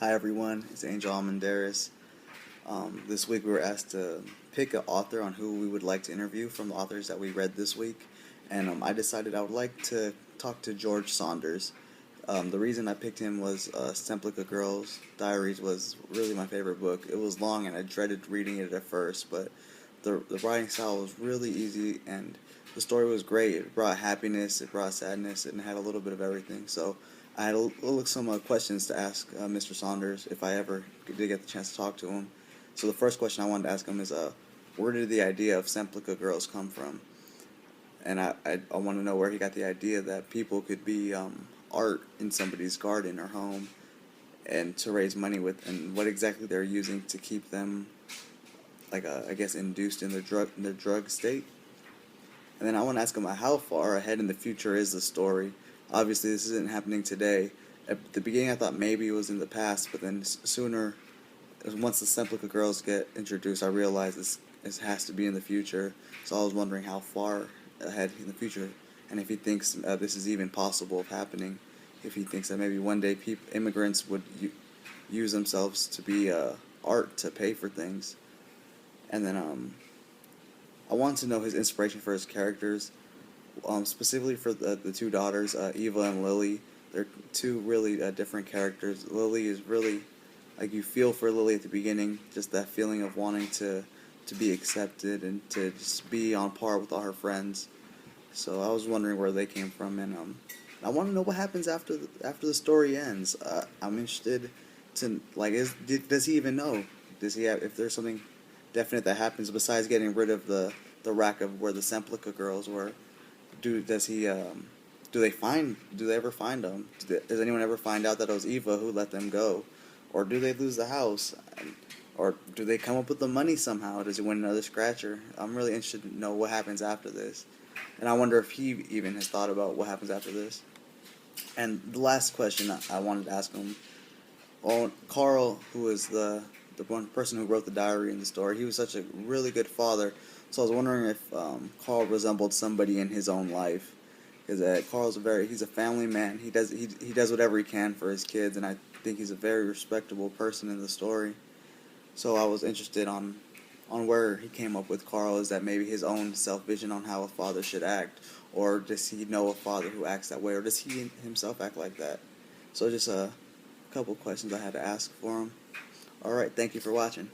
Hi everyone, it's Angel Almendares. This week we were asked to pick an author on who we would like to interview from the authors that we read this week, and I decided I would like to talk to George Saunders. The reason I picked him was Semplica Girls Diaries was really my favorite book. It was long and I dreaded reading it at first, but the writing style was really easy and the story was great. It brought happiness, it brought sadness, and it had a little bit of everything. So I had some questions to ask Mr. Saunders if I ever did get the chance to talk to him. So the first question I wanted to ask him is, where did the idea of Semplica Girls come from? And I want to know where he got the idea that people could be art in somebody's garden or home and to raise money with, and what exactly they're using to keep them, I guess, induced in their drug state. And then I want to ask him how far ahead in the future is the story. Obviously, this isn't happening today. At the beginning, I thought maybe it was in the past, but then sooner, once the Semplica Girls get introduced, I realized this has to be in the future. So I was wondering how far ahead in the future, and if he thinks this is even possible of happening. If he thinks that maybe one day immigrants would use themselves to be art to pay for things. And then I wanted to know his inspiration for his characters, specifically for the two daughters, Eva and Lily. They're two really different characters. Lily is really, like, you feel for Lily at the beginning, just that feeling of wanting to be accepted and to just be on par with all her friends. So I was wondering where they came from, and I want to know what happens after the story ends. I'm interested to, like, does he even know? Does he have, if there's something definite that happens besides getting rid of the rack of where the Semplica Girls were? Do they ever find them? Does anyone ever find out that it was Eva who let them go, or do they lose the house, or do they come up with the money somehow? Does he win another scratcher? I'm really interested to know what happens after this, and I wonder if he even has thought about what happens after this. And the last question I wanted to ask him, well, Carl, who is the one person who wrote the diary in the story, he was such a really good father. So I was wondering if Carl resembled somebody in his own life, because Carl's he's a family man. He does whatever he can for his kids, and I think he's a very respectable person in the story. So I was interested on where he came up with Carl. Is that maybe his own self-vision on how a father should act, or does he know a father who acts that way, or does he himself act like that? So just a couple questions I had to ask for him. Alright, thank you for watching.